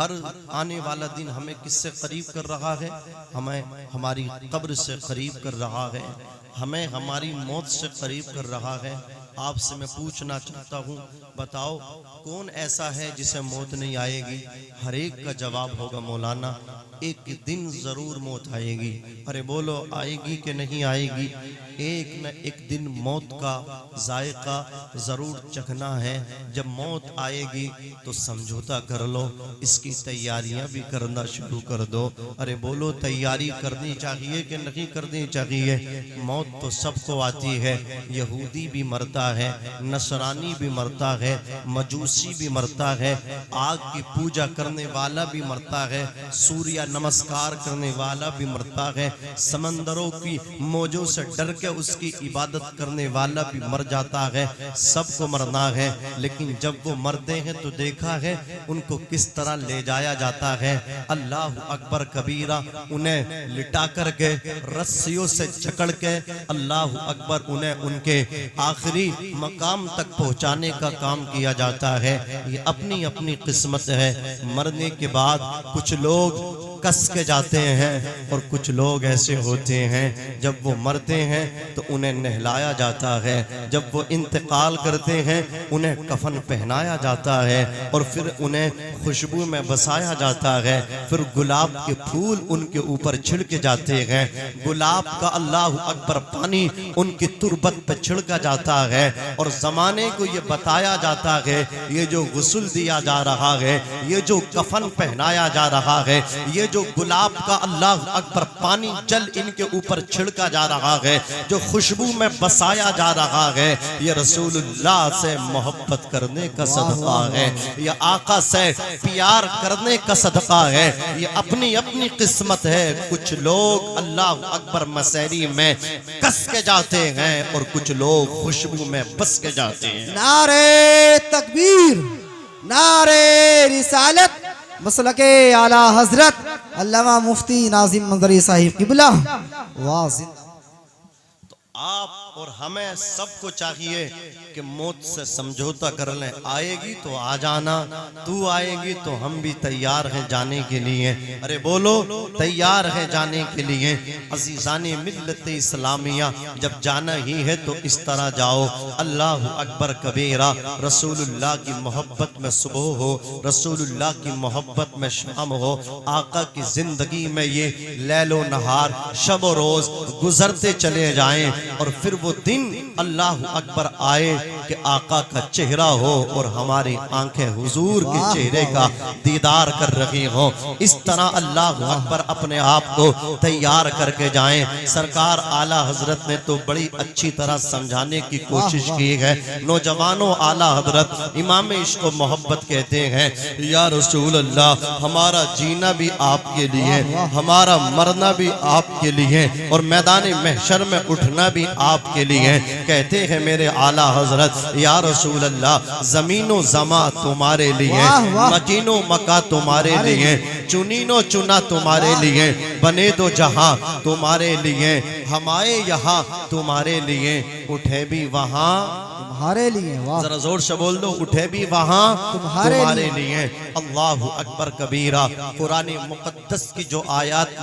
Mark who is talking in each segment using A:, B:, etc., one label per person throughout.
A: हर आने वाला दिन हमें किससे करीब कर रहा है? हमें हमारी कब्र से करीब कर रहा है, हमें हमारी मौत से करीब कर रहा है। आपसे मैं पूछना चाहता हूँ, बताओ कौन ऐसा है जिसे मौत नहीं आएगी? हर एक का जवाब होगा मौलाना, एक दिन जरूर मौत आएगी। अरे बोलो, आएगी कि नहीं आएगी? एक न एक दिन मौत का जायका जरूर चखना है। जब मौत आएगी तो समझौता कर लो, इसकी तैयारियां भी करना शुरू कर दो। अरे बोलो, तैयारी करनी चाहिए कि नहीं करनी चाहिए? मौत तो सबको आती है, यहूदी भी मरता है, नसरानी भी मरता है, मजूसी भी मरता है, आग की पूजा करने वाला भी मरता है, सूर्य नमस्कार करने वाला भी मरता है, समंदरों की मौजों से डर के उसकी इबादत करने वाला भी मर जाता है। सबको मरना है, लेकिन जब वो मरते हैं तो देखा है उनको किस तरह ले जाया जाता है। अल्लाह अकबर कबीरा, उन्हें लिटा करके रस्सियों से जकड़ के अल्लाह अकबर उन्हें उनके आखिरी मकाम तक पहुंचाने का काम किया जाता है। ये अपनी अपनी किस्मत है। मरने के बाद कुछ लोग कस के जाते हैं और कुछ लोग ऐसे होते हैं जब वो मरते हैं तो उन्हें नहलाया जाता है, जब वो इंतकाल करते हैं उन्हें कफन पहनाया जाता है और फिर उन्हें खुशबू में बसाया जाता है, फिर गुलाब के फूल उनके ऊपर छिड़के जाते हैं, गुलाब का अल्लाह अकबर पानी उनकी तुरबत पे छिड़का जाता है और जमाने को ये बताया जाता है ये जो गुस्ल दिया जा रहा है, ये जो कफन पहनाया जा रहा है, ये जो गुलाब का अल्लाह अकबर पानी जल इनके ऊपर छिड़का जा रहा है, जो खुशबू में बसाया जा रहा है, ये रसूलुल्लाह से मोहब्बत करने का सदका है, ये आका से प्यार करने का सदका है। ये अपनी अपनी किस्मत है। कुछ लोग अल्लाह अकबर मसैरी में कस के जाते हैं और कुछ लोग खुशबू में बस के जाते हैं।
B: नारे तकबीर, नारे रिसालत, मसलके आला हजरत अल्लामा मुफ्ती नाजिम मंजरी साहिब किबला। वाह,
A: तो आप और हमें सबको चाहिए कि मौत से समझौता कर लें। आएगी तो आ जाना, तू आएगी तो हम भी तैयार हैं जाने के लिए। अरे बोलो, तैयार है जाने के लिए। अजीज़ाने मिल्लत इस्लामिया, जब जाना ही है तो इस तरह जाओ। अल्लाह अकबर कबीरा, रसूलुल्लाह की मोहब्बत में सुबह हो, रसूलुल्लाह की मोहब्बत में शाम हो। आका की जिंदगी में ये लैलो नहार, शब व रोज गुजरते चले जाएं और फिर वो दिन अल्लाह अकबर आए कि आका का चेहरा हो और हमारी आंखें हुजूर के चेहरे का दीदार कर रही हो। इस तरह अल्लाह अकबर अपने आप को तैयार करके जाएं। सरकार आला हजरत ने तो बड़ी अच्छी तरह समझाने की कोशिश की है। नौजवानों, आला हजरत इमाम इश्क व मोहब्बत कहते हैं, या रसूल अल्लाह, हमारा जीना भी आपके लिए, हमारा मरना भी आपके लिए और मैदान महशर में उठना भी आपके लिए। कहते हैं मेरे आला हजरत, या रसूल अल्लाह, जमीनो जमा तुम्हारे लिए, मकीनो मका तुम्हारे लिए, चुनीनो चुना तुम्हारे लिए, बने दो जहां तुम्हारे लिए, हमारे यहाँ तुम्हारे लिए, उठे भी वहां
B: तुम्हारे लिए। वाह,
A: जरा जोर से बोल दो, उठे भी वहां तुम्हारे लिए। अल्लाह अकबर कबीरा। कुरान मुकद्दस की जो आयत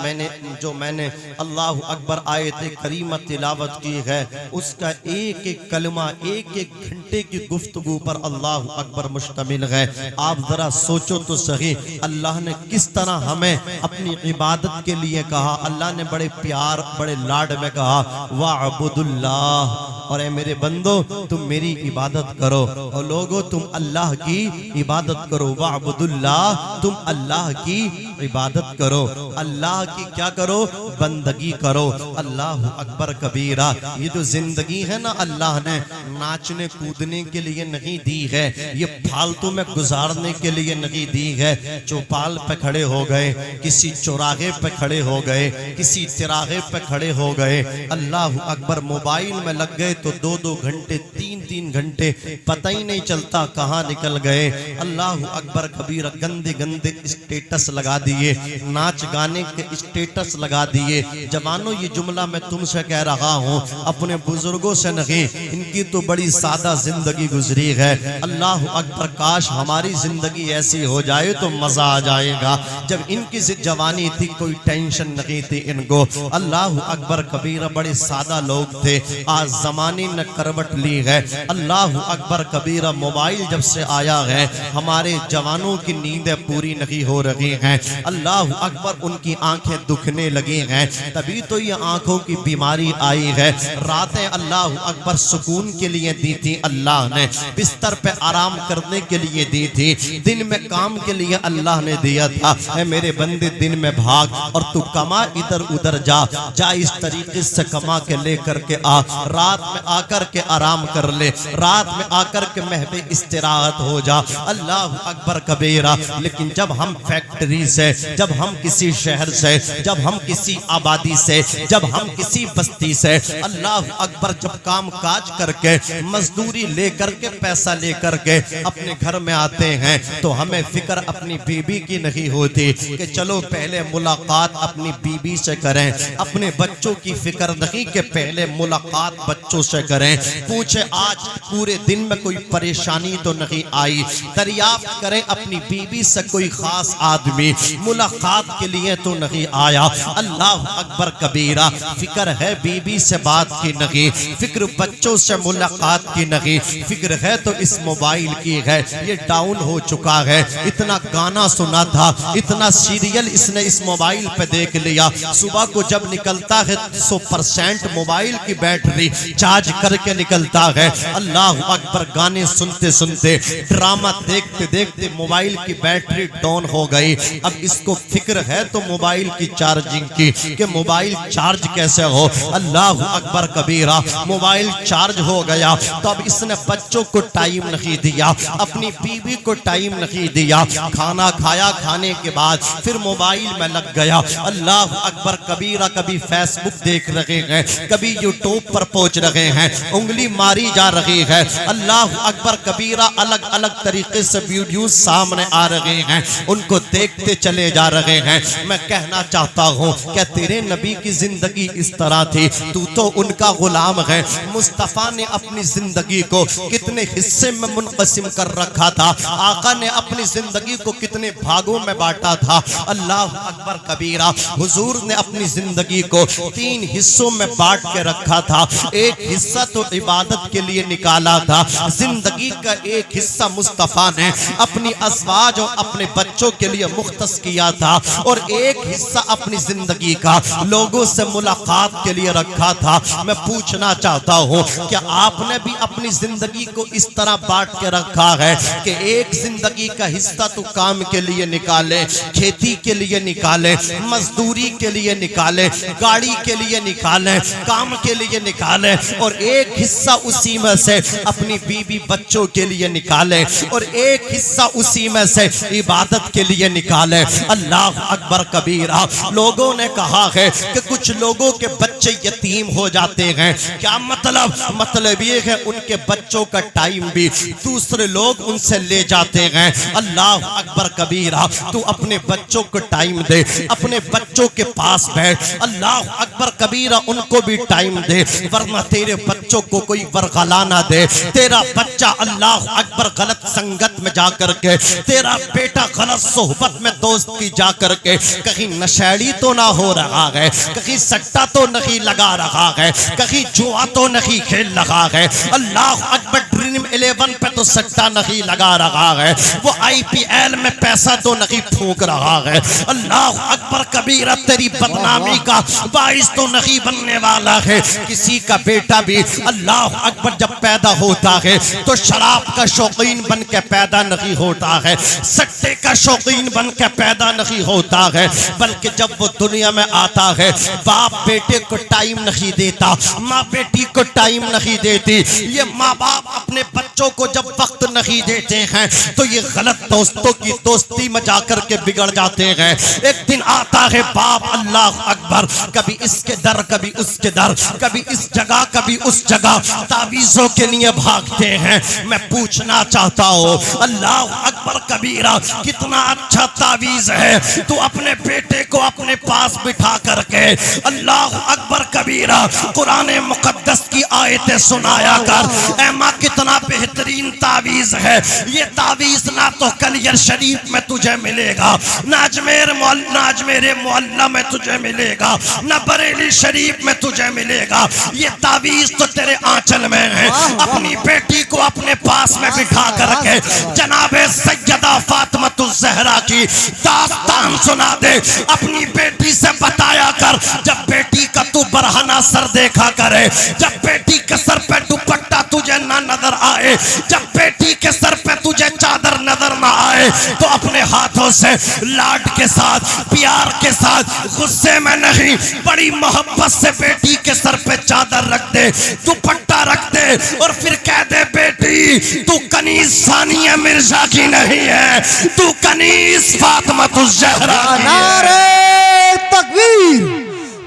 A: मैंने अल्लाह अकबर आयत करीमा तिलावत की है, उसका एक एक कलमा एक एक घंटे की गुफ्तगू पर अल्लाह अकबर मुश्तमिल है। आप जरा सोचो तो सही, अल्लाह ने किस तरह हमें अपनी इबादत के लिए कहा। अल्लाह ने बड़े प्यार, बड़े लाड में कहा, वाअबुदुल्लाह, और ए मेरे बंदो तुम मेरी इबादत करो, और लोगो तुम अल्लाह की इबादत करो। वाअबुदुल्लाह, तुम अल्लाह की इबादत करो, अल्लाह की क्या करो? बंदगी करो। अल्लाह अकबर कबीरा। ये जो जिंदगी है ना, अल्लाह ने नाचने कूदने के लिए नहीं दी है, ये फालतू में गुजारने के लिए नहीं दी है। चौपाल पे खड़े हो गए, किसी चौराहे पे खड़े हो गए, किसी तिराहे पे खड़े हो गए, अल्लाह अकबर मोबाइल में लग गए तो 2-2 घंटे 3 3-3 घंटे पता ही नहीं चलता कहाँ निकल गए। अल्लाह अकबर कबीरा, गंदे गंदे स्टेटस लगा दिए, नाच गाने के स्टेटस लगा दिए। जवानों ये जुमला मैं तुमसे कह रहा हूँ, अपने बुजुर्गों से नहीं, इनकी तो बड़ी सादा जिंदगी गुजरी है। अल्लाह अकबर, काश हमारी जिंदगी ऐसी हो जाए तो मजा आ जाएगा। जब इनकी जवानी थी कोई टेंशन नहीं थी इनको। अल्लाह अकबर कबीरा, बड़े सादा लोग थे। आज जमाने ने करवट ली है। अल्लाह अकबर कबीरा, मोबाइल जब से आया है हमारे जवानों की नींदें पूरी नहीं हो रही हैं। अल्लाह अकबर, उनकी आंखें दुखने लगी हैं। तभी तो ये आंखों की बीमारी आई है। रातें अल्लाह अकबर सुकून के लिए दी थी अल्लाह ने, बिस्तर पे आराम करने के लिए दी थी। दिन में काम के लिए अल्लाह ने दिया था, ऐ मेरे बंदे दिन में भाग और तू कमा, इधर उधर जा इस तरीके से कमा के लेकर के आ। रात में आकर के आराम कर ले, रात में आकर के महबे इस्तिराहत हो जा। अल्लाह अकबर कबीरा। लेकिन जब हम फैक्ट्री से, जब हम किसी शहर से, जब हम किसी आबादी से, जब हम किसी बस्ती से, अल्लाह अकबर, जब काम काज करके मजदूरी लेकर के पैसा लेकर के अपने घर में आते हैं तो हमें फिक्र अपनी बीबी की नहीं होती कि चलो पहले मुलाकात अपनी बीबी से करें। अपने बच्चों की फिक्र नहीं कि पहले मुलाकात बच्चों से करें। पूछे आज पूरे दिन में कोई परेशानी तो नहीं आई, दरियाफ्त करें अपनी बीबी से कोई खास आदमी मुलाकात के लिए तो नहीं आया। अल्लाह अकबर कबीरा, फिक्र है बीबी से बात की नहीं, फिक्र बच्चों से मुलाकात की नहीं, फिक्र है तो इस मोबाइल की है। ये डाउन हो चुका है। इतना गाना सुना था, इतना सीरियल इसने इस मोबाइल पे देख लिया। सुबह को जब निकलता है 100% मोबाइल की बैटरी चार्ज करके निकलता है। अल्लाह अकबर, गाने सुनते सुनते, ड्रामा देखते देखते मोबाइल की बैटरी डाउन हो गई। अब इसको फिक्र है तो मोबाइल की चार्जिंग की कि मोबाइल चार्ज कैसे हो। अल्लाह अकबर कबीरा, मोबाइल चार्ज हो गया तो अब इसने बच्चों को टाइम नहीं दिया, अपनी बीवी को टाइम नहीं दिया। खाना खाया, खाने के बाद फिर मोबाइल में लग गया। अल्लाह अकबर कबीरा, कभी फेसबुक देख रहे हैं, कभी यूट्यूब पर पहुंच रहे हैं, उंगली मारी जा रही है। अल्लाह अकबर कबीरा, अलग अलग तरीके से वीडियो सामने आ रहे हैं, उनको देखते चले जा रहे हैं। मैं कहना चाहता हूँ, क्या तेरे नबी की जिंदगी इस तरह थी? तू तो उनका गुलाम है। मुस्तफा ने अपनी जिंदगी को कितने हिस्से में मुनक़सिम कर रखा था, आका ने अपनी जिंदगी को कितने भागों में बांटा था। अल्लाह अकबर कबीरा, हुजूर ने अपनी जिंदगी को 3 हिस्सों में बांट के रखा था। एक हिस्सा तो इबादत के लिए निकाला था, जिंदगी का एक हिस्सा मुस्तफा ने अपनी अज़वाज और अपने बच्चों के लिए मुख्तस किया था, और एक हिस्सा अपनी जिंदगी का लोगों से मुलाकात के लिए रखा था। मैं पूछना चाहता हूँ, क्या आपने भी अपनी जिंदगी को इस तरह बांट के रखा है कि एक जिंदगी का हिस्सा तो काम के लिए निकाले, खेती के लिए निकाले, मजदूरी के लिए निकाले, गाड़ी के लिए निकाले, काम के लिए निकाले, और एक हिस्सा उसी में से अपनी बीवी बच्चों के लिए निकाले, और एक हिस्सा उसी में से इबादत के लिए निकाले। अल्लाह अकबर कबीरा। लोगों ने कहा है कि कुछ लोगों के बच्चे यतीम हो जाते हैं। क्या मतलब? मतलब ये है उनके बच्चों का टाइम भी दूसरे लोग उनसे ले जाते हैं। अल्लाह अकबर कबीरा, तू अपने बच्चों को टाइम दे, अपने बच्चों के पास बैठ। अल्लाह अकबर कबीरा, उनको भी टाइम दे, वरना तेरे बच्चों को कोई वरगला ना दे। तेरा बच्चा अल्लाह अकबर गलत संगत में जाकर के, तेरा बेटा गलत सोहबत में दोस्त की जाकर के कहीं नशेड़ी तो ना हो रहा है, कहीं सट्टा तो नहीं लगा रहा है, कहीं जुआ तो नहीं खेल रहा है। अल्लाह अकबर, ड्रीम 11 पे तो सट्टा नहीं लगा रहा है, वो IPL में पैसा तो नहीं फूंक रहा है। अल्लाह अकबर कबीरा, तेरी बदनामी का बाइस तो नहीं बनने वाला है। किसी का बेटा भी अल्लाह अकबर जब पैदा होता है तो शराब का शौकीन बन के पैदा नहीं होता है, सट्टे का शौकीन बन के पैदा नहीं होता है, बल्कि जब वो दुनिया में आता है बाप बेटे को टाइम नहीं देता, माँ बेटी को टाइम नहीं देती। ये माँ बाप अपने बच्चों को जब वक्त नहीं देते हैं तो ये गलत दोस्तों की दोस्ती में जाकर के बिगड़ जाते हैं। एक दिन आता है बाप अल्लाह अकबर, कभी इसके दर कभी उसके दर, कभी इस जगह कभी उस जगह, तावीज़ तावीज़ों के लिए भागते हैं। मैं पूछना चाहता हूँ, अल्लाह अकबर कबीरा, कितना अच्छा तावीज़ है। तू अपने बेटे को अपने पास बिठा करके अल्लाह अकबर कबीरा कुरान मुकद्दस की आयतें सुनाया कर। ऐ माँ, कितना बेहतरीन तावीज़ है ये तावीज़। ना तो कलियर शरीफ में तुझे मिलेगा, ना अजमेर मोहल्ला में तुझे मिलेगा, ना बरेली शरीफ में तुझे मिलेगा। ये तावीज़ तो तेरे आंचल में है। अपनी बेटी को अपने पास में बिठा करके जनाबे सैयदा फातिमातुज़ ज़हरा की दास्तान सुना दे। अपनी बेटी से बताया कर, जब बेटी का तू बरहना सर देखा करे, जब बेटी के सर पे दुपट्टा तुझे ना नजर आए, जब बेटी के सर पे तुझे चादर नजर ना आए, तो अपने हाथों से लाड के साथ, प्यार के साथ, गुस्से में नहीं, बड़ी मोहब्बत से बेटी के सर पे चादर रख दे, दुपट्टा रख दे और फिर कह दे, बेटी तू कनीज़ सानिया मिर्जा की नहीं है, तू कनीज़ फातिमातुज़ ज़हरा की है।
B: नारे तकबीर,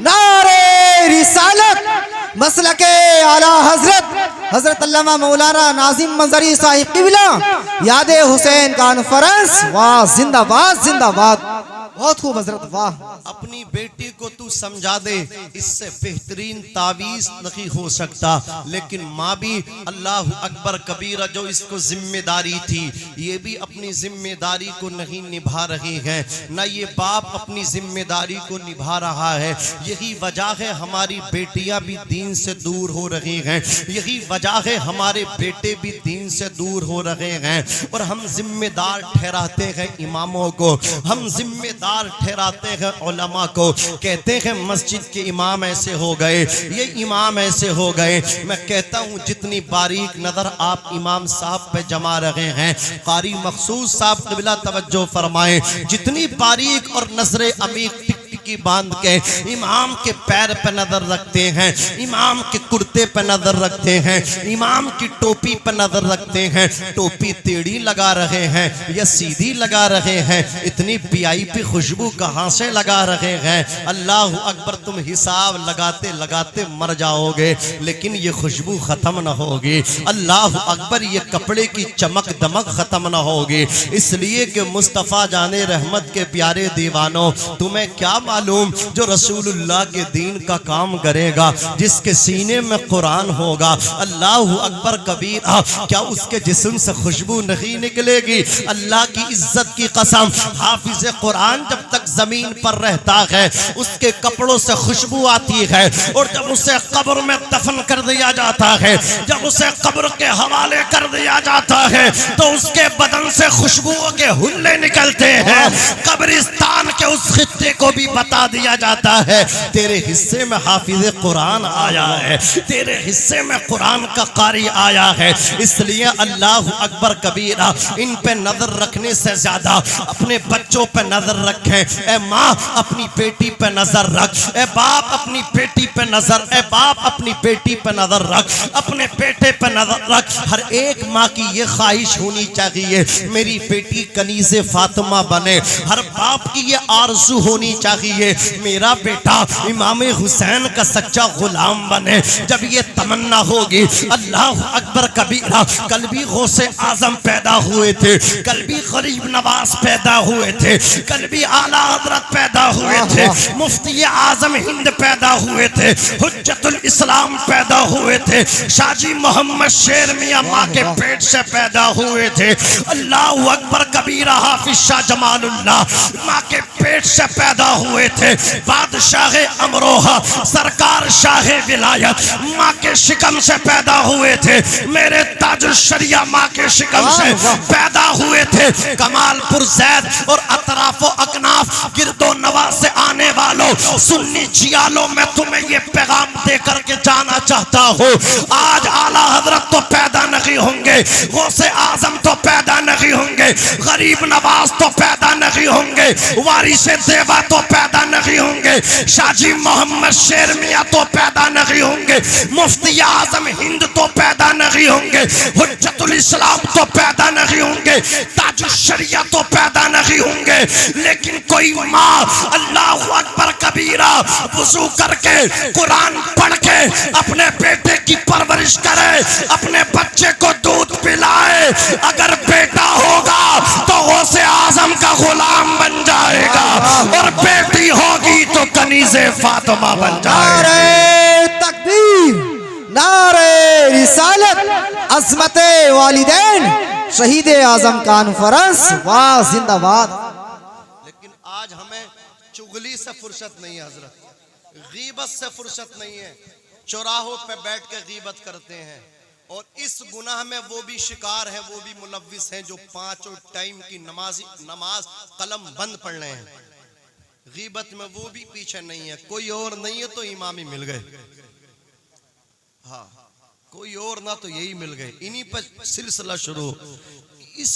B: नारे रिसालत, मसलके आला हजरत अल्लामा मौलाना नाजिम मंजरी साहिब क़िबला, याद हुसैन कॉन्फ्रेंस, वाह जिंदाबाद जिंदाबाद। बहुत खूब हजरत, वाह।
A: अपनी बेटी को तू समझा दे, इससे बेहतरीन तावीज़ नहीं हो सकता। लेकिन माँ भी अल्लाह अकबर कबीरा जो इसको जिम्मेदारी थी, ये भी अपनी जिम्मेदारी को नहीं निभा रही है, न ये बाप अपनी जिम्मेदारी को निभा रहा है। यही वजह है हमारी बेटियां भी दीन से दूर हो रही हैं, यही वजह है हमारे बेटे भी दीन से दूर हो रहे हैं। और हम जिम्मेदार ठहराते हैं इमामों को, हम जिम्मेदार ठहराते हैं उलमा को, कहते हैं मस्जिद के इमाम ऐसे हो गए, ये इमाम ऐसे हो गए। मैं कहता हूँ जितनी बारीक नजर आप इमाम साहब पे जमा रहे हैं, कारी मखसूस साहब क़िबला तवज्जो फरमाएं, जितनी बारीक और नजरे अमीक की बांध के इमाम के पैर पे नजर रखते हैं, इमाम के कुर्ते पे नजर रखते हैं, इमाम की टोपी पे नजर रखते हैं, टोपी टेढ़ी लगा रहे हैं या सीधी लगा रहे हैं, इतनी वीआईपी खुशबू कहां से लगा रहे हैं। अल्लाह अकबर, तुम हिसाब लगाते लगाते मर जाओगे, लेकिन ये खुशबू खत्म ना होगी। अल्लाह अकबर, ये कपड़े की चमक दमक खत्म ना होगी। इसलिए कि मुस्तफ़ा जाने रहमत के प्यारे दीवानों, तुम्हें क्या मालूम जो रसूलुल्लाह के दीन का काम करेगा, जिसके सीने में कुरान होगा, अल्लाह अकबर कबीरा, क्या उसके जिस्म से खुशबू नहीं निकलेगी? अल्लाह की इज्जत की कसम, हाफिज कुरान जब तक जमीन पर रहता है उसके कपड़ों से खुशबू आती है, और जब उसे कब्र में दफन कर दिया जाता है, जब उसे कब्र के हवाले कर दिया जाता है, तो उसके बदन से खुशबुओं के हुल्ले निकलते हैं। कब्रिस्तान के उस खित्ते को भी बता दिया जाता है, तेरे हिस्से में हाफिज कुरान आया है, तेरे हिस्से में कुरान का कारी आया है। इसलिए अल्लाह अकबर कबीरा, इन पे नजर रखने से ज्यादा अपने बच्चों पे नजर रखें। ए माँ, अपनी बेटी पे नजर रख, ए बाप अपनी बेटी पे नजर, ए बाप अपनी बेटी पे नजर रख, अपने बेटे पे नजर रख। हर एक माँ की ये ख्वाहिश होनी चाहिए मेरी बेटी कनीज़े फातिमा बने। हर बाप की ये आरज़ू होनी चाहिए मेरा बेटा इमाम हुसैन का सच्चा गुलाम बने। जब ये तमन्ना होगी, अल्लाह अकबर कबीरा, कल भी गौसे आजम पैदा हुए थे, कल भी गरीब नवाज पैदा हुए थे, कल भी आला हजरत पैदा हुए थे, मुफ्ती आजम हिंद पैदा हुए थे, हुज्जतुल इस्लाम पैदा हुए थे, शाजी मोहम्मद शेर मियां माँ के पेट से पैदा हुए थे। अल्लाह अकबर कबीरा, हाफिज शाह जमालुल्लाह माँ के पेट से पैदा हुए थे। बादशाह अमरोहा सरकार शाह विलायत माँ के शिकम से पैदा हुए थे। मेरे ताजुल शरिया माँ के शिकम से पैदा हुए थे। कमालपुर जैद और अतराफो अकनाफ गिरदो नवा से आने वालों सुन्नी जियालों में तुम्हें ये पैगाम दे करके जाना चाहता हूँ, आज आला हजरत तो पैदा नहीं होंगे, गौसे आजम तो पैदा नहीं होंगे, गरीब नवाज तो पैदा नहीं होंगे, वारिसे देवा तो पैदा नहीं होंगे, शाजी मोहम्मद शेर मियां तो पैदा नहीं होंगे, मुफ्ती आजम हिंद तो पैदा नहीं होंगे, हुज्जतुल इस्लाम तो पैदा नहीं होंगे, ताजुल शरिया तो पैदा नहीं होंगे। लेकिन कोई माँ अल्लाह अकबर कबीरा वुजू करके कुरान पढ़ के अपने अपने बेटे की परवरिश करे, अपने बच्चे को दूध पिलाए। अगर बेटा होगा तो गौसे आजम का गुलाम बन जाएगा, और बेटी होगी तो कनीज़े फातिमा बन जाएगी।
B: नारे तकबीर, नारे रिसालत, अज़मते वालिदैन, शहीद आजम कॉन्फ्रेंस, वाह जिंदाबाद।
A: लेकिन आज हमें चुगली से फुर्सत नहीं है हजरत, गीबत से फुर्सत नहीं है। चौराहों पे बैठ के गीबत करते हैं, और इस गुनाह में वो भी शिकार हैं, वो भी मुलव्विस हैं जो 5 टाइम की नमाज कलम बंद पढ़ रहे हैं। गीबत में वो भी पीछे नहीं है, कोई और नहीं है तो इमाम ही मिल गए। हाँ, कोई और ना तो यही मिल गए, इन्हीं पर सिलसिला शुरू।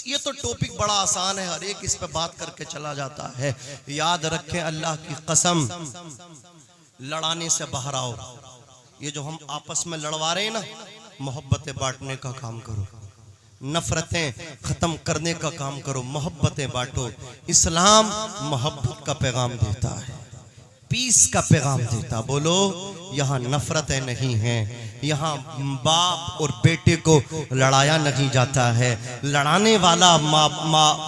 A: ये तो टॉपिक बड़ा आसान है, हर एक इस पे बात करके चला जाता है। याद रखें, अल्लाह की कसम, लड़ाने से बाहर आओ। ये जो हम आपस में लड़वा रहे हैं ना, मोहब्बतें बांटने का काम करो, नफरतें खत्म करने का काम करो, मोहब्बतें बांटो। इस्लाम मोहब्बत का पैगाम देता है, पीस का पैगाम देता। बोलो, यहाँ नफरतें नहीं हैं, यहाँ बाप और बेटे को लड़ाया नहीं जाता है। लड़ाने वाला माँ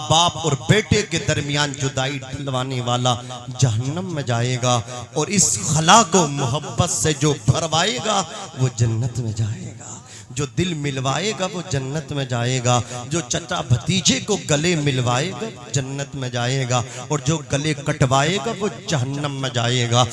A: बाप और बेटे के दरमियान जुदाई डलवाने वाला जहन्नम में जाएगा, और इस खला को मोहब्बत से जो भरवाएगा वो जन्नत में जाएगा। जो दिल मिलवाएगा वो जन्नत में जाएगा, जो चचा भतीजे को गले मिलवाएगा जन्नत में जाएगा, और जो गले कटवाएगा वो जहन्नम में जाएगा।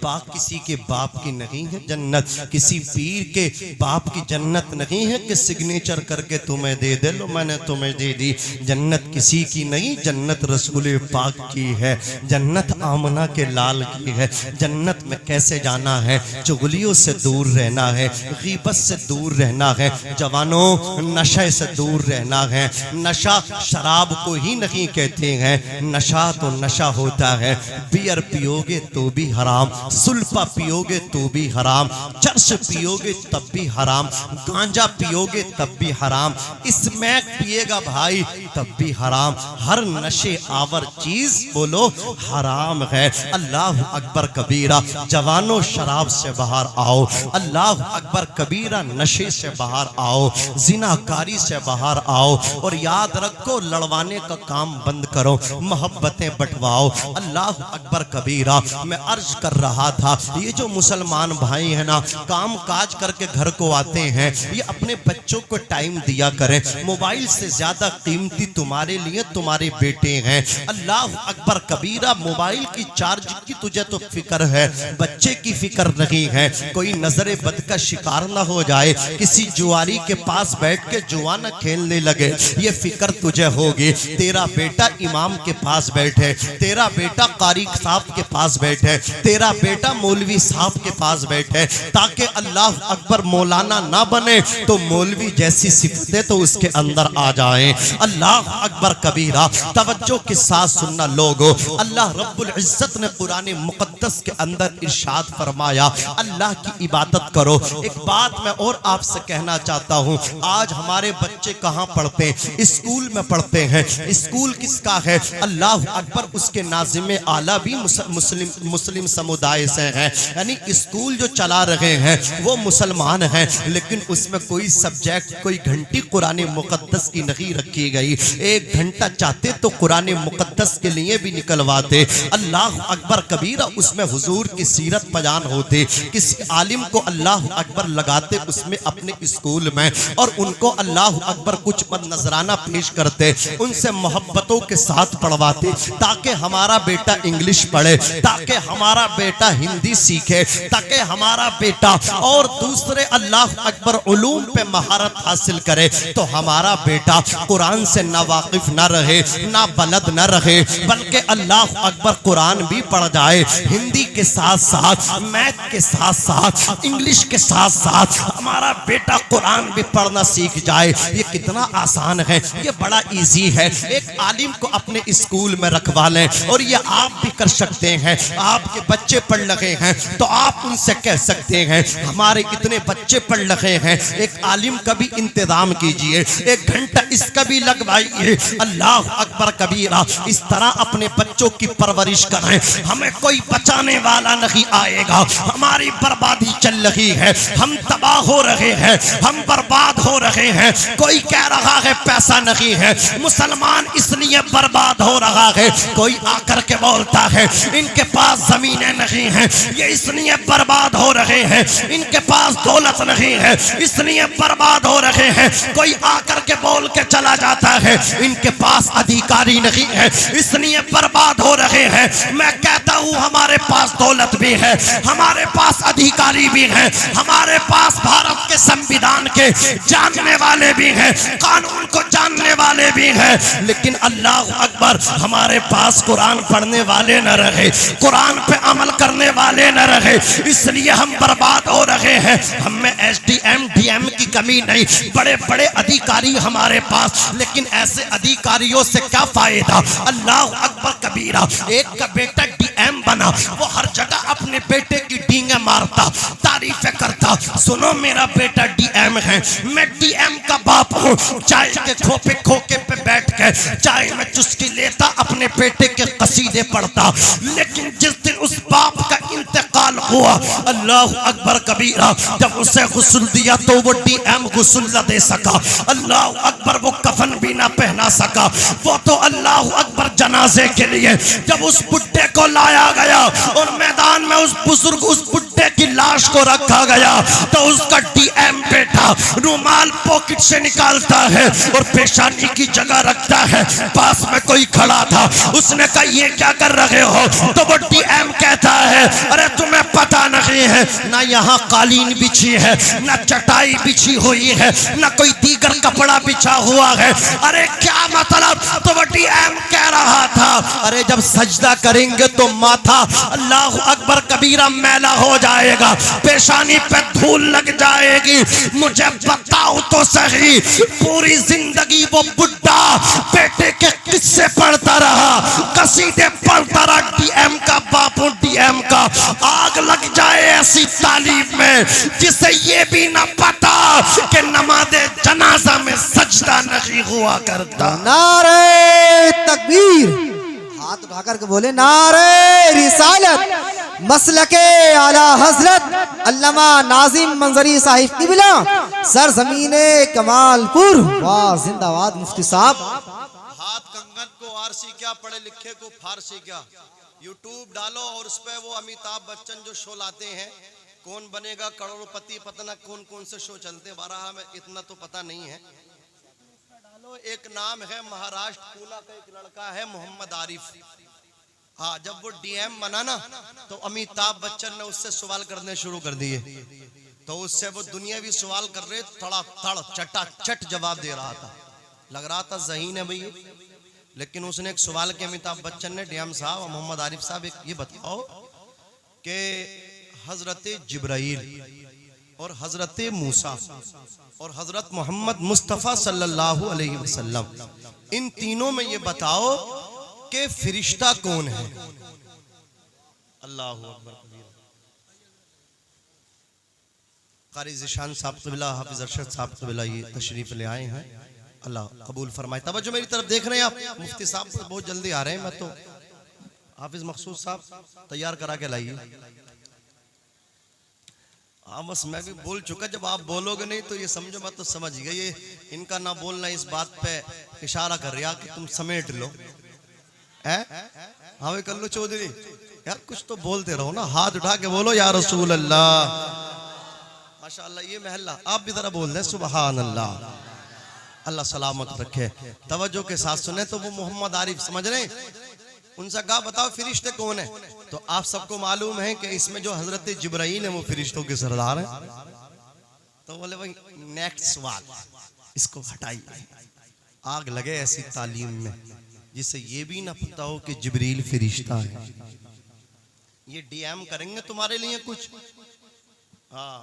A: बाप किसी के बाप की नहीं है जन्नत, किसी पीर के बाप की जन्नत नहीं है कि सिग्नेचर करके तुम्हें दे दे लो मैंने तुम्हें दे दी। जन्नत किसी की नहीं, जन्नत रसूल पाक की है, जन्नत आमना के लाल की है। जन्नत में कैसे जाना है? चुगलियों से दूर रहना है, गीबत से दूर रहना है, जवानों नशे से दूर रहना है। नशा शराब को ही नहीं कहते हैं, नशा तो नशा होता है। बियर पियोगे तो भी हराम, सुल्फा पियोगे तो भी हराम, चर्च पियोगे तब भी हराम, गांजा पियोगे तब भी हराम, स्मैक पिएगा भाई तब भी हराम। हर नशे आवर चीज बोलो हराम है। अल्लाह अकबर कबीरा। जवानों शराब से बाहर आओ, अल्लाह अकबर कबीरा। नशे से बाहर आओ, जिनाकारी से बाहर आओ, और याद रखो लड़वाने का काम बंद करो, मोहब्बतें बंटवाओ। अल्लाह अकबर कबीरा। मैं अर्ज कर रहा था, ये जो मुसलमान भाई है ना, काम काज करके घर को आते हैं, ये अपने बच्चों को टाइम दिया करें। मोबाइल से ज्यादा कीमती तुम्हारे लिए तुम्हारे बेटे हैं। अल्लाह अकबर कबीरा। मोबाइल की चार्ज की तुझे तो फिक्र है, बच्चे की फिक्र नहीं है। कोई नजरे बद का शिकार ना हो जाए, किसी जुआरी के पास बैठ के जुआ न खेलने लगे, ये फिक्र तुझे होगी। तेरा बेटा इमाम के पास बैठे, तेरा बेटा कारी साहब के पास बैठे, तेरा बेटा मौलवी साहब के पास बैठे, ताकि अल्लाह अकबर मौलाना ना बने तो मौलवी जैसी सिफतें तो उसके अंदर आ जाएं। अल्लाह अकबर कबीरा। तवज्जो के साथ सुनना लोगों, अल्लाह रब्बुल इज्जत ने कुरान मुकद्दस के अंदर इरशाद फरमाया, अल्लाह की इबादत करो। एक बात मैं और आपसे कहना चाहता हूँ, आज हमारे बच्चे कहाँ पढ़ते हैं? स्कूल में पढ़ते हैं। स्कूल किसका है? अल्लाह अकबर। उसके नाज़िम आला भी मुस्लिम समुदाय से हैं, यानी स्कूल जो चला रहे हैं वो मुसलमान हैं, लेकिन उसमें कोई सब्जेक्ट, कोई घंटी कुरान मुकद्दस की नहीं रखी गई। एक घंटा चाहते तो कुरान मुकद्दस के लिए भी निकलवाते। अल्लाह अकबर कबीरा। उसमें हुजूर की सीरत बयान होते, किसी आलिम को अल्लाह अकबर लगाते उसमें अपने स्कूल में, और उनको अल्लाह अकबर कुछ नजराना पेश करते, उनसे मोहब्बतों के साथ पढ़वाते, ताकि हमारा बेटा इंग्लिश पढ़े, ताकि हमारा बेटा हिंदी सीखे, ताकि हमारा बेटा और दूसरे अल्लाह अकबर उलूम पे महारत हासिल करे। तो हमारा बेटा कुरान से ना वाकिफ ना रहे, ना बलद ना रहे, बल्कि अल्लाह अकबर कुरान भी पढ़ जाए, हिंदी के साथ साथ, मैथ के साथ साथ, इंग्लिश के साथ साथ। हमारा बेटा बेटा कुरान भी पढ़ना सीख जाए। ये कितना आसान है, ये बड़ा इजी है। एक आलिम को अपने स्कूल में रखवा लें, और ये आप भी कर सकते हैं। आपके बच्चे पढ़ रहे हैं तो आप उनसे कह सकते हैं हमारे इतने बच्चे पढ़ रहे हैं, एक आलिम का भी इंतजाम कीजिए, 1 घंटा इसका भी लगवाइए। अल्लाह अकबर कबीरा। इस तरह अपने बच्चों की परवरिश करें। हमें कोई बचाने वाला नहीं आएगा। हमारी बर्बादी चल रही है, हम तबाह हो रहे हैं, हम बर्बाद हो रहे हैं। कोई कह रहा है पैसा नहीं है, मुसलमान इसलिए बर्बाद हो रहा है। कोई आकर के बोलता है इनके पास जमीनें नहीं हैं, ये इसलिए बर्बाद हो रहे हैं। इनके पास दौलत नहीं है, इसलिए बर्बाद हो रहे हैं। कोई आकर के बोल के चला जाता है इनके पास अधिकारी नहीं है, इसलिए बर्बाद हो रहे हैं। मैं कहता हूं हमारे पास दौलत भी है, हमारे पास अधिकारी भी हैं, हमारे पास भारत के संविधान के जानने वाले भी हैं, कानून को जानने वाले भी हैं, लेकिन अल्लाह अकबर हमारे पास कुरान पढ़ने वाले न रहे, कुरान पे अमल करने वाले न रहे, इसलिए हम बर्बाद हो रहे हैं। हमें SDM DM की कमी नहीं, बड़े बड़े अधिकारी हमारे पास, लेकिन ऐसे अधिकारियों से क्या फायदा। अल्लाह अकबर कबीरा। एक का बेटा DM बना, वो हर जगह अपने बेटे की डींगे मारता, तारीफें करता। सुनो मेरा बेटा DM है, मैं DM का बाप हूँ। चाय के खोपे खोके पे बैठ के चाय में चुस्की लेता, अपने बेटे के कसीदे पढ़ता। लेकिन जिस दिन उस बाप का इंतकाल हुआ, अल्लाह अकबर कबीरा, जब उसे गुस्ल दिया तो वो DM गुस्ल न दे सका। अल्लाह अकबर, वो कफन भी ना पहना सका। वो तो अल्लाह अकबर जनाजे के लिए जब उस बुड्ढे को लाया गया और मैदान में उस बुजुर्ग उस बुड्ढे की लाश को रखा गया, तो उसका DM बेटा रुमाल पॉकेट से निकालता है और पेशानी की जगह रखता है। पास में कोई खड़ा था, उसने कहा ये क्या कर रहे हो, तो वो DM कहता है अरे तुम्हें पता नहीं है, ना यहाँ कालीन बिछी है, ना चटाई बिछी हुई है, ना कोई दीगर कपड़ा बिछा हुआ है। अरे क्या मतलब, तो वो DM कह रहा था अरे जब सजदा करेंगे तो माथा अल्लाह अकबर कबीरा मैला हो जाएगा, पेशानी पे धूल लग जाएगी। मुझे बताओ तो सही, पूरी जिंदगी वो बुड्ढा बेटे के किस्से पढ़ता रहा, कसीदे पढ़ता रहा। DM का बापू DM का आग लग जाए ऐसी तालीम में जिसे ये भी ना पता कि नमाज़े जनाजा में सजदा नहीं हुआ करता।
B: नारे तकबीर, हाथ उठाकर के बोले नारे रिसालत। मसलके आला हजरत अल्लामा नाजिम मंजरी साहिब किबला, सरजमीने कमालपुर, वाह जिंदाबाद मुफ्ती साहब।
A: हाथ कंगन को आरसी क्या, पढ़े लिखे को फारसी क्या। यूट्यूब डालो और उस पर वो अमिताभ बच्चन जो शो लाते हैं, कौन बनेगा करोड़पति, पता ना कौन कौन से शो चलते हैं, बारह में इतना तो पता नहीं है। डालो, एक नाम है महाराष्ट्र पूना का एक लड़का है मोहम्मद आरिफ। हाँ, जब वो DM बना ना तो अमिताभ बच्चन ने उससे सवाल करने शुरू कर दिए, तो उससे वो दुनियावी सवाल कर रहे, थोड़ा थड़ चटाचट जवाब दे रहा था, लग रहा था ज़हीन है भैया। लेकिन उसने एक सवाल किया अमिताभ बच्चन ने, DM साहब और मोहम्मद आरिफ साहब, एक ये बताओ कि हजरत जिब्राइल और हजरत मूसा और हजरत मोहम्मद मुस्तफ़ा सल्लल्लाहु अलैहि वसल्लम, इन तीनों में ये बताओ कि फरिश्ता कौन है। अल्लाहु अकबर। कारी ज़िशान साहब क़िबला, हाफिज अरशद साहब क़िबला ये तशरीफ ले आए हैं, अल्लाह कबूल फरमाए। तवज्जो मेरी तरफ देख रहे हैं आप, मुफ्ती साहब बहुत जल्दी आ रहे हैं, मैं तो हाफिज मखसूद साहब तैयार करा के लाइए। हाँ बस मैं भी बोल चुका, जब आप बोलोगे नहीं तो ये समझो मैं तो समझ गया, ये इनका ना बोलना इस बात पे इशारा कर रहा कि तुम समेट लो है। हाँ भाई कल्लू चौधरी यार कुछ तो बोलते रहो ना, हाथ उठा के बोलो या रसूल अल्लाह, माशाअल्लाह। ये महल्ला आप भी जरा बोल दें सुबहान अल्लाह, अल्लाह सलामत रखे। तवज्जो के साथ सुने तो वो मोहम्मद आरिफ समझ रहे, उनसे कहा बताओ फरिश्ते कौन है, तो आप सबको मालूम है कि इसमें जो हजरत जिब्राइल है वो फरिश्तों के सरदार हैं। तो बोले भाई नेक्स्ट सवाल, इसको हटाइए, आग लगे ऐसी तालीम में जिससे ये भी ना पता हो कि जिब्रील फरिश्ता है। ये DM करेंगे तुम्हारे लिए कुछ, हाँ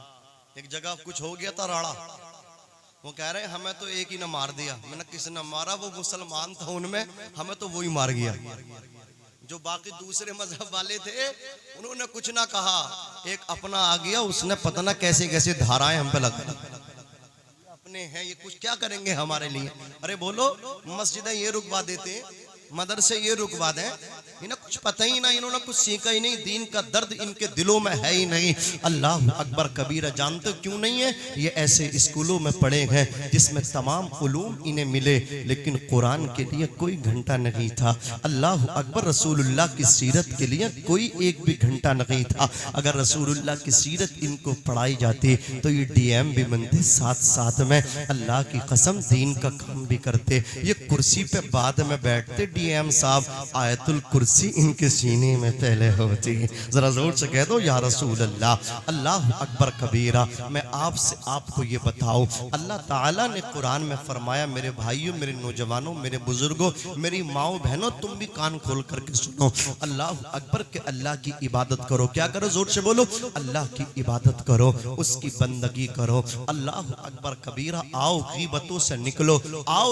A: एक जगह कुछ हो गया था राड़ा, वो कह रहे हैं हमें तो एक ही ने मार दिया। मैंने किसने मारा? वो मुसलमान था उनमें, हमें तो वही मार गया। जो बाकी दूसरे मजहब वाले थे उन्होंने कुछ ना कहा, एक अपना आ गया, उसने पता ना कैसे कैसे धाराएं हम पे लगा, अपने हैं ये कुछ क्या करेंगे हमारे लिए। अरे बोलो, मस्जिदें ये रुकवा देते हैं, मदरसे ये रुकवा दें, इन्हें कुछ पता ही नहीं, इन्होंने कुछ सीखा ही नहीं, दीन का दर्द इनके दिलों में है ही नहीं। अल्लाह अकबर कबीरा। जानते क्यों नहीं है? ये ऐसे स्कूलों में पढ़े हैं जिसमें तमाम उलूम इन्हें मिले, लेकिन कुरान के लिए कोई घंटा नहीं था। अल्लाह अकबर। रसूलुल्लाह की सीरत के लिए कोई एक भी घंटा नहीं था। अगर रसूलुल्लाह की सीरत इनको पढ़ाई जाती तो ये DM भी बनते, साथ साथ में अल्लाह की कसम दीन का काम भी करते। ये कुर्सी पे बाद में बैठते DM साहब, आयतुल कुर्सी इनके सीने में पहले होती। जरा जोर से कह दो या रसूल अल्लाह। अल्लाह अकबर कबीरा। मैं आपसे आपको ये बताऊं, अल्लाह ताला ने कुरान में फरमाया, मेरे भाइयों, मेरे नौजवानों, मेरे बुजुर्गों, मेरी माओ बहनों, तुम भी कान खोल करके सुनो। अल्लाह अकबर के अल्लाह की इबादत करो। क्या करो? जोर से बोलो, अल्लाह की इबादत करो, उसकी बंदगी करो। अल्लाह अकबर कबीरा। आओ गीबतों से निकलो, आओ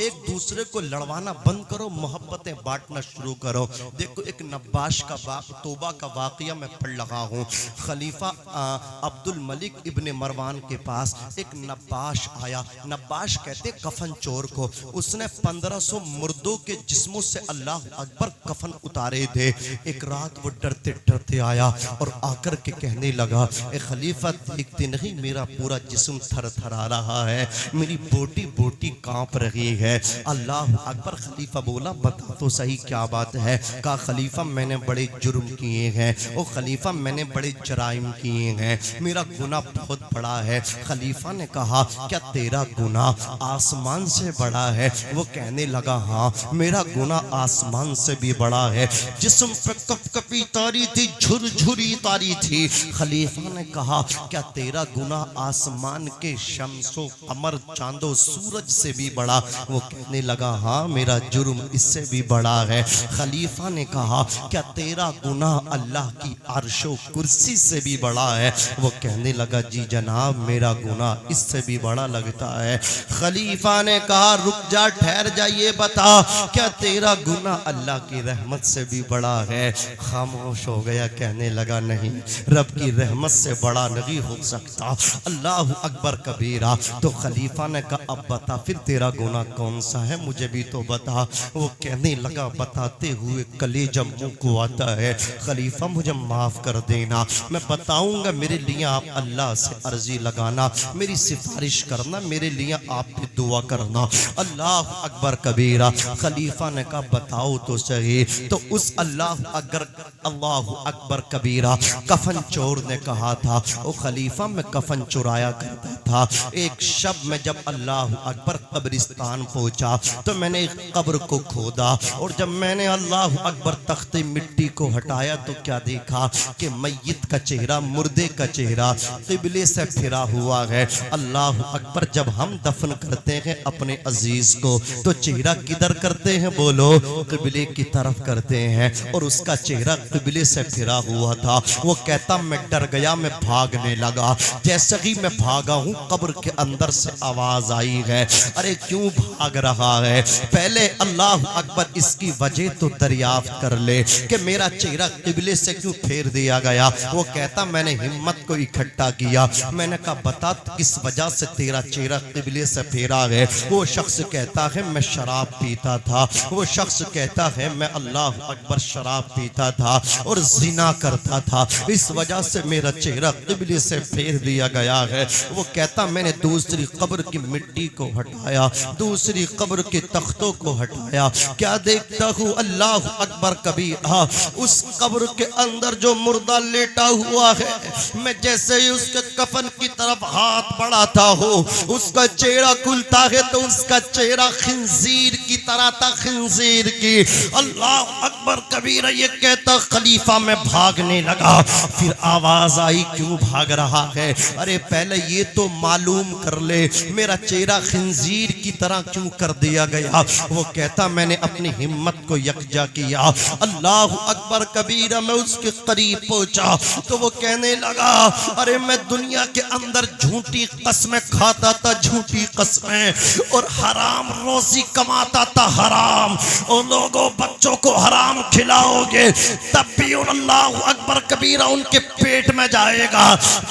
A: एक दूसरे को लड़वाना बंद करो, मोहब्बतें बांटना शुरू करो। देखो, एक नब्बाश का तौबा का वाकया मैं पढ़ रहा हूँ। खलीफा अब्दुल मलिक इब्ने मरवान के पास एक नब्बाश आया। नब्बाश कहते कफन चोर को। उसने 1500 मुर्दों के जिस्मों से अल्लाह अकबर कफन उतारे थे। एक रात वो डरते डरते आया और आकर के कहने लगा, ए खलीफा देखते नहीं मेरा पूरा जिस्म थर थरा रहा है, मेरी बोटी बोटी कांप रही है। अल्लाह अकबर। खलीफा बोला, बता तो सही क्या बात है? कहा, खलीफा मैंने बड़े जुर्म किए हैं। ओ खलीफा मैंने बड़े जराइम किए हैं, मेरा गुनाह बहुत बड़ा है। खलीफा ने कहा, क्या तेरा गुनाह आसमान से बड़ा है? वो कहने लगा, हाँ मेरा गुनाह आसमान से भी बड़ा है। जिस्म पे कपकपी तारी थी, झुरझुरी तारी थी। खलीफा ने कहा, क्या तेरा गुनाह आसमान के शम्सो कमर चांदो सूरज से भी बड़ा? वो कहने लगा, हाँ मेरा जुर्म इससे भी बड़ा है। खलीफा ने कहा, क्या तेरा गुनाह अल्लाह की अर्शो कुर्सी से भी बड़ा है? वो कहने लगा, जी जनाब मेरा गुनाह इससे भी बड़ा लगता है। खलीफा ने कहा, रुक जा, ठहर जा, ये बता क्या तेरा गुनाह अल्लाह की रहमत से भी बड़ा है? खामोश हो गया, कहने लगा, नहीं रब की रहमत से बड़ा नहीं हो सकता। अल्लाह अकबर कबीरा। तो खलीफा ने कहा, अब बता फिर तेरा गुनाह कौन सा है, मुझे भी तो बता। वो कहने लगा, बताते हुए कलेजा मुंह को आता है। खलीफा मुझे माफ कर देना, मैं बताऊंगा, मेरे लिए आप अल्लाह से अर्जी लगाना, मेरी सिफारिश करना, मेरे लिए आप भी दुआ करना। अल्लाह अकबर कबीरा। खलीफा ने कहा, बताओ तो सही। तो उस अल्लाह अकबर कबीरा कफन चोर ने कहा था, ओ खलीफा मैं कफन चुराया करता था। एक शब में जब अल्लाह अकबर कब्रिस्तान पहुंचा तो मैंने एक कब्र को खोदा, और जब मैंने अल्लाह अकबर तख्ते मिट्टी को हटाया तो क्या देखा कि मय्यत का चेहरा, मुर्दे का चेहरा क़िबले से फिरा हुआ है। अल्लाह अकबर। जब हम दफन करते हैं अपने अजीज को तो चेहरा किधर करते हैं? बोलो, क़िबले की तरफ करते हैं, और उसका चेहरा क़िबले से फिरा हुआ था। वो कहता, मैं डर गया, मैं भागने लगा। जैसे ही मैं भागा हूँ, कब्र के अंदर से आवाज आई है, अरे क्यों भाग रहा है? पहले अल्लाह अकबर इसकी वजह तो दरियाफ्त कर ले कि मेरा चेहरा क़िबले से क्यों फेर दिया गया। वो कहता, मैंने हिम्मत को इकट्ठा किया, मैंने कहा, बता किस वजह से तेरा चेहरा क़िबले से फेरा है? वो शख्स कहता है, मैं शराब पीता था। वो शख्स कहता है, मैं अल्लाह अकबर शराब पीता था और जिना करता था, इस वजह से मेरा चेहरा क़िबले से फेर दिया गया है। वो कहता, मैंने दूसरी कब्र की मिट्टी को हटाया, दूसरी कब्र के तख्तों को हटाया, क्या देखता हूँ अल्लाह अकबर कबीरा, उस कब्र के अंदर जो मुर्दा लेटा हुआ है, मैं जैसे ही उसके कफन की तरफ हाथ बढ़ाता हूँ, उसका चेहरा खुलता है तो उसका चेहरा खिंजीर की तरह था खिंजीर की। अल्लाह अकबर कबीरा ये कहता खलीफा में भागने लगा। फिर आवाज आई क्यों भाग रहा है? अरे पहले ये तो मालूम कर ले मेरा चेहरा खिंजीर की तरह क्यों कर दिया गया। वो कहता मैंने अपनी हिम्मत को यकजा किया। अल्लाह अकबर कबीरा मैं उसके करीब पहुंचा तो वो कहने लगा अरे मैं दुनिया के अंदर झूठी कस्में खाता था, झूठी कस्में, और हराम रोजी कमाता था हराम। और लोगों बच्चों को हराम खिलाओगे तब भी अल्लाह अकबर कबीरा उनके पेट में जाएगा।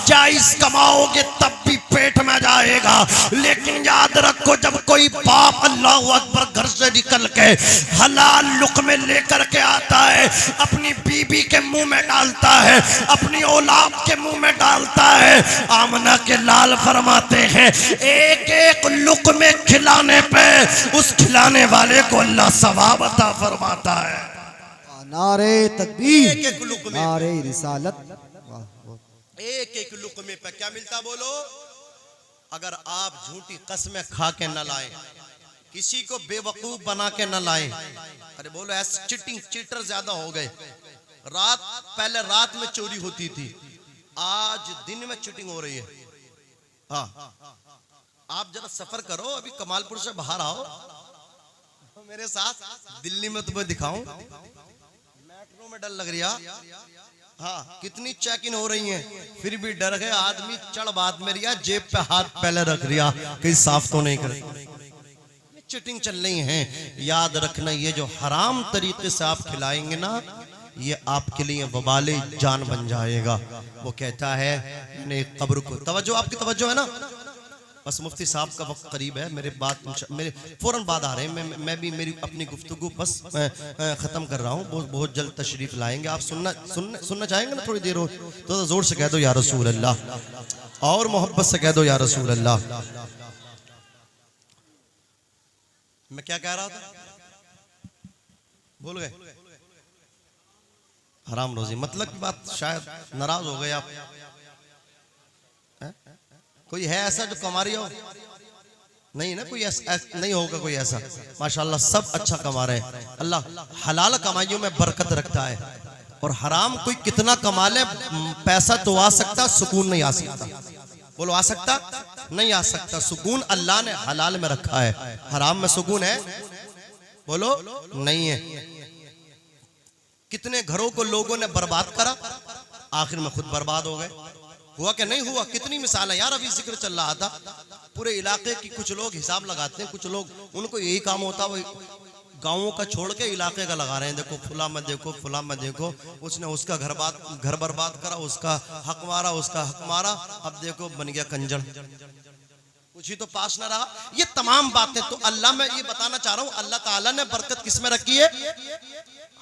A: जायज कमाओगे तब भी पेट में जाएगा। लेकिन याद रखो जब कोई बाप अल्लाह अकबर घर से निकल के हलाल लुक़मे लेकर के आता है, अपनी बीबी के मुंह में डालता है, अपनी औलाद के मुंह में डालता है, आमना के लाल फरमाते हैं एक एक लुक़मे खिलाने पे उस खिलाने वाले को अल्लाह सवाब अता फरमाता है।
B: नारे तकबीर,
A: एक एक लुक़मे,
B: नारे रिसालत।
A: एक एक लुक़मे पे क्या मिलता बोलो? अगर आप झूठी कसमें खा के न लाए, किसी को बेवकूफ बना के न लाए, अरे बोलो ऐसे चीटिंग चीटर ज्यादा हो गए। पहले रात में चोरी होती थी, आज दिन में चीटिंग हो रही है। हाँ, आप जरा सफर करो, अभी कमालपुर से बाहर आओ मेरे साथ, दिल्ली में तुम्हें दिखाऊं, मेट्रो में डर लग रहा। हाँ, कितनी चेक इन हो रही हैं, फिर भी डर है आदमी चढ़ बात में रिया, जेब पे हाथ पहले रख रिया कहीं साफ तो नहीं करे। चीटिंग चल रही है। याद रखना ये जो हराम तरीके से आप खिलाएंगे ना, ये आपके लिए वबाले जान बन जाएगा। वो कहता है मैंने कब्र को, तवज्जो आपकी तवज्जो है ना, बस मुफ्ती साहब का वक्त करीब है, मेरे फौरन बाद आ रहे हैं। मैं भी मेरी अपनी गुफ्तगू बस ख़त्म कर रहा हूँ, बहुत जल्द तशरीफ लाएंगे। आप सुनना चाहेंगे ना थोड़ी देर हो तो ज़ोर से कह दो या रसूल अल्लाह, और मोहब्बत से कह दो या रसूल अल्लाह। मैं क्या कह रहा था, भूल गए? हराम रोजी मतलब की बात, शायद नाराज हो गए आप। कोई है ऐसा जो कमा रही हो? नहीं ना, कोई ऐसा नहीं होगा कोई ऐसा। माशाल्लाह सब अच्छा कमा रहे हैं। अल्लाह हलाल कमाइयों में बरकत रखता है, और हराम कोई कितना कमा ले पैसा तो आ सकता, सुकून नहीं आ सकता। बोलो आ सकता? नहीं आ सकता। सुकून अल्लाह ने हलाल में रखा है, हराम में सुकून है? बोलो नहीं है। कितने घरों को लोगों ने बर्बाद करा, आखिर में खुद बर्बाद हो गए। हुआ कि नहीं हुआ? कितनी मिसाल है यार। अभी जिक्र चल रहा था, पूरे इलाके की कुछ लोग हिसाब लगाते हैं, कुछ लोग उनको यही काम होता, वो गांवों का छोड़ के इलाके का लगा रहे हैं। देखो फुला में देखो, फुला में देखो, उसने उसका घर बर्बाद करा, उसका हक मारा, उसका हक मारा, अब देखो बन गया कंजर, कुछ ही तो पास ना रहा। ये तमाम बातें तो अल्लाह, मैं ये बताना चाह रहा हूँ, अल्लाह ताला ने बरकत किसमें रखी है?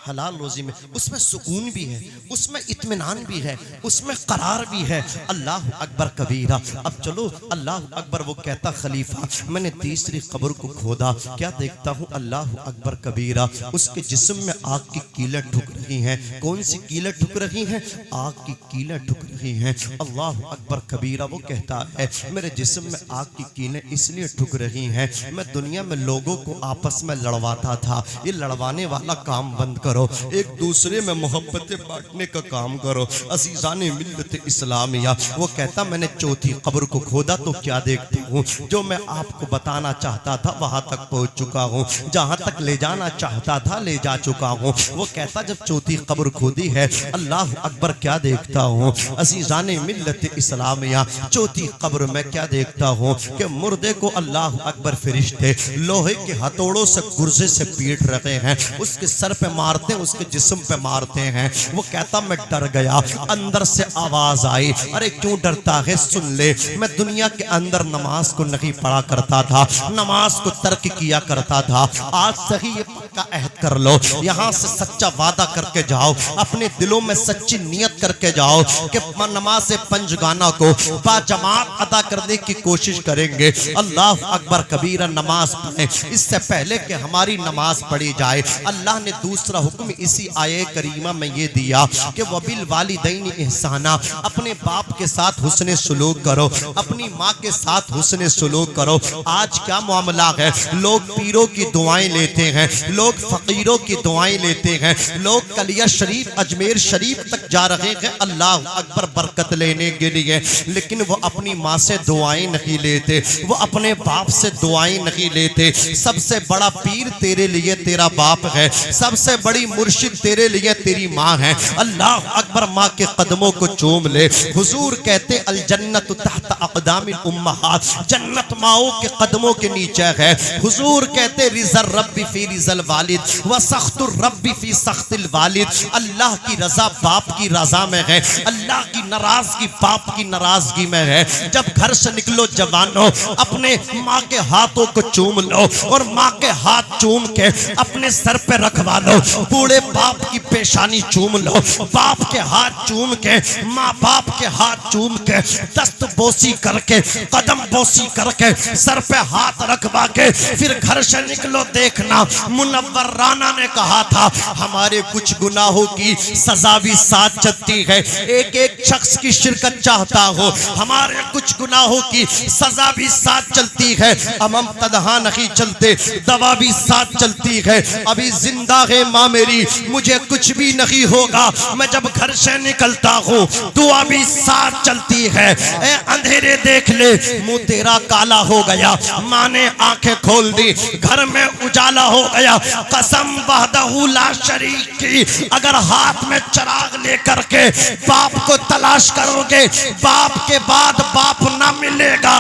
A: हलाल रोजी में। उसमें सुकून भी है, उसमें इत्मीनान भी है, उसमें करार भी है। अल्लाह अकबर कबीरा। अब चलो अल्लाह अकबर। वो कहता खलीफा मैंने तीसरी कब्र को खोदा, क्या देखता हूँ अल्लाह अकबर कबीरा, उसके जिस्म में आग की कीलें ठुक रही हैं। कौन सी कीलें ठुक रही हैं? आग की कीलें ठुक रही हैं। अल्लाह अकबर कबीरा। वो कहता है मेरे जिस्म में आग की कीलें इसलिए ठुक रही हैं, मैं दुनिया में लोगों को आपस में लड़वाता था, ये लड़वाने वाला काम बंद करो, एक दूसरे में मोहब्बतें बांटने का काम करो। अज़ीज़ाने मिल्लत इस्लामिया। वो कहता मैंने चौथी कब्र को खोदा तो क्या देखती हूँ, जो मैं आपको बताना चाहता था वहां तक पहुंच चुका हूँ, जहां तक ले जाना चाहता था ले जा चुका हूँ। वो कहता जब चौथी कब्र खोदी है अल्लाह अकबर क्या देखता हूँ, अज़ीज़ाने मिल्लत इस्लामिया, चौथी कब्र में क्या देखता हूँ कि मुर्दे को अल्लाह अकबर फरिश्ते लोहे के हथौड़ों से गुर्जे से पीट रहे हैं, उसके सर पे मारते, उसके जिस्म पे मारते हैं। वो कहता मैं डर गया। अंदर से आवाज आई अरे क्यों डरता है, सुन ले, मैं दुनिया के अंदर नमाज को नहीं पढ़ा करता था, नमाज को तर्क किया करता था, आज सही ये पक्का अहद कर लो, यहाँ से सच्चा वादा करके जाओ, अपने दिलों में सच्ची नियत करके जाओ कि नमाज पंजगाना को बाजमात अदा करने की कोशिश करेंगे। अल्लाह अकबर कबीरा नमाज पढ़ें। इससे पहले कि हमारी नमाज पढ़ी जाए, अल्लाह ने दूसरा हुक्म इसी आये करीमा में ये दिया कि वबिल वालिदैन इहसाना, अपने बाप के साथ हुस्ने सुलूक करो, अपनी माँ के साथ हुस्ने सुलूक करो। आज क्या मामला है, लोग पीरों की दुआएं लेते हैं, लोग फकीरों की दुआएं लेते हैं, लोग कलिया शरीफ अजमेर शरीफ तक जा रहे हैं अल्लाह अकबर बरकत लेने के लिए, लेकिन वो अपनी माँ से दुआएं नहीं लेते, वो अपने बाप से दुआएं नहीं लेते। सबसे बड़ा पीर तेरे लिए तेरा बाप है, सबसे बड़ी मुर्शिद तेरे लिए तेरी माँ है। अल्लाह अकबर माँ के कदमों को चूम ले। हुजूर कहते अल जन्नत तहत अक़दामिल उम्महात, जन्नत माओं के कदमों के नीचे है। हुजूर कहते रिज़ल रब्बी फी रिज़ल वालिद व सख्तुर रब्बी फी सख्तिल वालिद, अल्लाह की रजा बाप की रजा में है, अल्लाह की नाराजगी बाप की नाराजगी में है। जब घर से निकलो जवानों, अपने माँ के हाथों को चूम लो और माँ के हाथ चूम के अपने सर पे रखवा लो। बूढ़े बाप की पेशानी चूम लो, बाप के हाथ चूम के, माँ बाप के हाथ चूम के, दस्त बोसी करके, कदम बोसी करके, सर पे हाथ रखवा के फिर घर से निकलो। देखना मुनव्वर राना ने कहा था हमारे कुछ गुनाहों की सजा भी साथ चलती है। एक एक शख्स की शिरकत चाहता हो, हमारे कुछ गुनाहों की सजा भी साथ चलती है। हम तनहा नहीं चलते, दवा भी साथ चलती है। अभी जिंदा है माँ मेरी, मुझे कुछ भी नहीं होगा, मैं जब घर से निकलता हूँ दुआ भी साथ चलती है। ए अंधेरे देख ले, मुंह तेरा काला हो गया, माँ ने आंखें खोल दी, घर में उजाला हो गया। कसम वहदहू ला शरीक की, अगर हाथ में चिराग लेकर के बाप को तलाश करोगे, बाप के बाद बाप ना मिलेगा,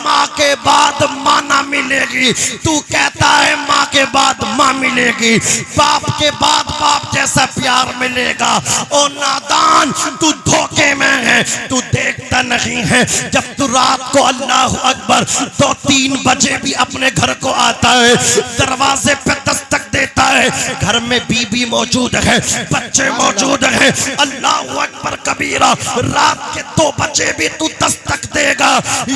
A: माँ के बाद माँ ना मिलेगी। तू कहता है माँ के बाद माँ मिलेगी, बाप के बाद बाप जैसा प्यार मिलेगा। ओ नादान, तू धोखे में है, तू देखता नहीं है। जब तू रात को अल्लाह अकबर 2-3 बजे भी अपने घर को आता है, दरवाजे पे दस्तक देता है, घर में बीबी मौजूद है, बच्चे मौजूद हैं, अल्लाह अकबर कबीरा, रात के 2 बजे भी तू दस्तक देगा,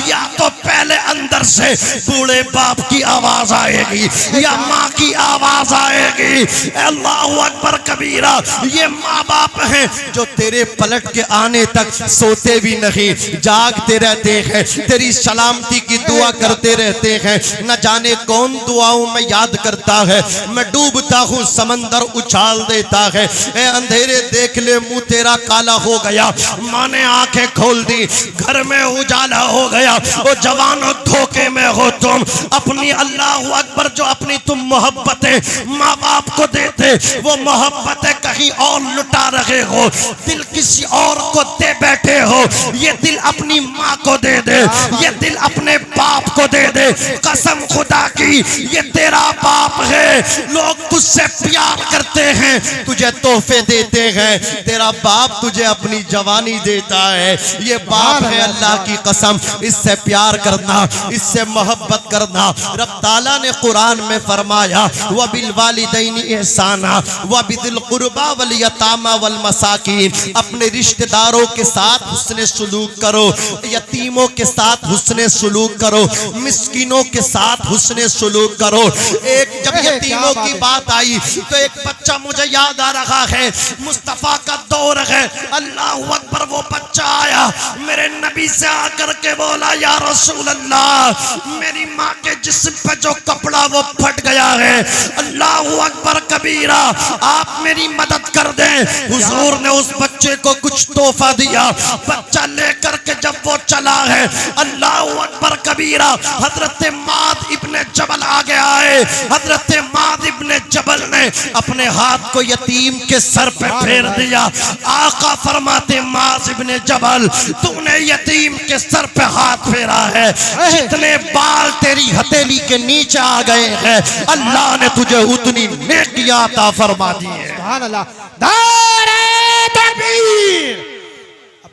A: या तो पहले अंदर से बूढ़े बाप की आवाज आएगी या माँ की आवाज आएगी। अल्लाह अकबर कबीरा, ये माँ बाप हैं जो तेरे पलट के आने तक सोते भी नहीं, जागते रहते हैं, तेरी सलामती की दुआ करते रहते हैं। न जाने कौन दुआओं में याद करता है, मैं डूबता हूँ समंदर उछाल देता है। ए अंधेरे देख ले, मुंह तेरा काला हो गया, माँ ने आंखें खोल दी, घर में उजाला हो गया। ओ जवानों, धोखे में हो तुम। अपनी अल्लाह अकबर जो अपनी तुम मोहब्बतें माँ बाप को देते, वो मोहब्बतें कहीं और लुटा रहे हो, दिल किसी और को दे बैठे हो। ये दिल अपनी माँ को दे दे, ये दिल अपने बाप को दे दे। कसम खुदा की, ये तेरा बाप है, लोग तुझसे प्यार करते हैं, तुझे तोहफे देते हैं, तेरा बाप तुझे अपनी जवानी देता है। ये बाप है, अल्लाह की कसम, इससे प्यार करना, इससे मोहब्बत करना। रब ताला ने कुरान में फरमाया व बिल वालिदैन इहसाना व बिदिल कुर्बा वल यतामा वल मसाकीन, अपने रिश्तेदारों के साथ हुस्ने सुलूक करो, यतीमों के साथ हुस्ने सुलूक करो, मिस्किनों के साथ हुस्ने सुलूक करो। एक जब यतीमों की बात आई तो एक बच्चा मुझे याद आ रहा है, मुस्तफा का दौर है, अल्लाह अकबर, वो बच्चा आया मेरे नबी से आकर के बोला या रसूल अल्लाह, मेरी माँ के जिस्म पे जो कपड़ा वो फट गया है, अल्लाह अकबर कबीरा, आप मेरी मदद कर दें। हुजूर ने उस बच्चे को कुछ तोहफा दिया, बच्चा लेकर के जब वो चला है, अल्लाह अकबर कबीरा, हजरत माद इब्ने जबल आगे आए। हजरत माद इब्ने जबल ने अपने हाथ को यतीम के सर पे फेर दिया। आका फरमाते माद इब्ने जबल, तूने यतीम के सर पे हाथ फेरा है, जितने बाल तेरी हथेली के नीचे आ गए हैं, अल्लाह ने तुझे उतनी नेकियां अता फरमा दी है।
B: सुभान अल्लाह। नारे तकबीर,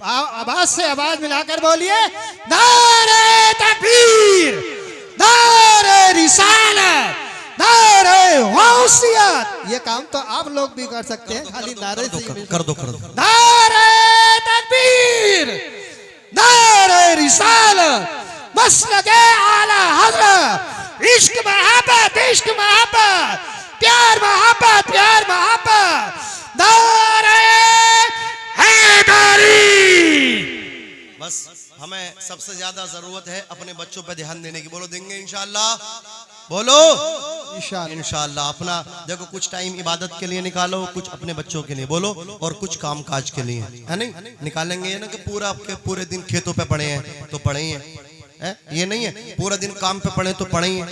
B: आवाज से आवाज मिलाकर बोलिए, नारे तकबीर, नारे रिसालत, नारे गौसियत। ये काम तो आप लोग भी कर सकते हैं, खाली नारे से
A: कर दो।
B: नारे तकबीर, नारे रिसालत, मसलके आला हज़रत, इश्क मोहब्बत, प्यार मोहब्बत, नारे हैदरी।
A: बस हमें सबसे ज्यादा जरूरत है अपने बच्चों पे ध्यान देने की। बोलो देंगे इंशाअल्लाह, बोलो इंशाअल्लाह। अपना देखो कुछ टाइम इबादत के लिए निकालो, कुछ अपने बच्चों के लिए बोलो, और कुछ काम काज के लिए, है नहीं निकालेंगे। ये ना कि पूरा आपके पूरे दिन खेतों पे पड़े हैं तो पड़े ही हैं, ये नहीं है पूरा दिन काम पे पड़े तो पड़े ही हैं,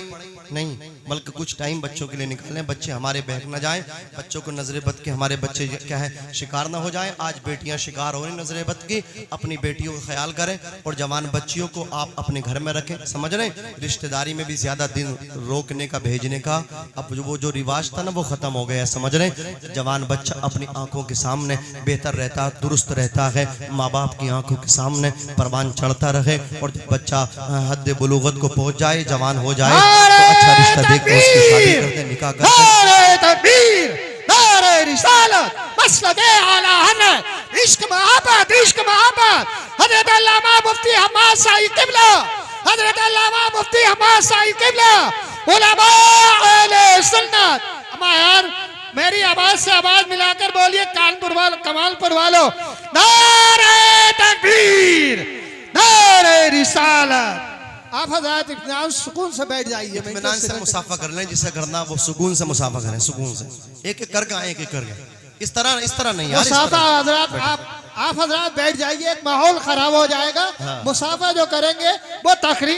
A: नहीं, बल्कि कुछ टाइम बच्चों के लिए निकालें। बच्चे हमारे बहक ना जाएं, बच्चों को नजर बद के हमारे बच्चे क्या है शिकार ना हो जाएं। आज बेटियां शिकार हो रही नजर बद की, अपनी बेटियों का ख्याल करें और जवान बच्चियों को आप अपने घर में रखें। समझ रहे हैं, रिश्तेदारी में भी ज्यादा दिन रोकने का, भेजने का अब वो जो रिवाज था ना वो खत्म हो गया है। समझ रहे हैं, जवान बच्चा अपनी आंखों के सामने बेहतर रहता, दुरुस्त रहता है, माँ बाप की आंखों के सामने परवान चढ़ता रहे। और जब बच्चा हद बुलूगत को पहुंच जाए, जवान हो जाए, तो अच्छा रिश्ता देख के उसकी शादी करते, निकाह करते।
B: नारे तकबीर, नारे रिसालत, मसलके आला हज़रत, इश्क मोहब्बत, हज़रत अल्लामा मुफ्ती हम्माद साहिब किबला, हज़रत अल्लामा मुफ्ती हम्माद साहिब किबला, उलमा अहले सुन्नत। अम्मा यार मेरी आवाज से आवाज मिलाकर बोलिए, कानपुर वालों, कमालपुर वालों, नारे तकबीर, नारे रिसालत। आप हज़रात इत्मीनान सुकून से बैठ जाइए,
A: इत्मीनान से मुसाफा कर लें, जिसे करना वो सुकून से मुसाफा करें, सुकून से एक एक करके आए, एक एक करके। इस तरह नहीं यार,
B: मुसाफा हज़रात आप हज़रात बैठ जाइए, एक माहौल खराब हो जाएगा।
A: हाँ।
B: मुसाफा जो करेंगे वो तकरीर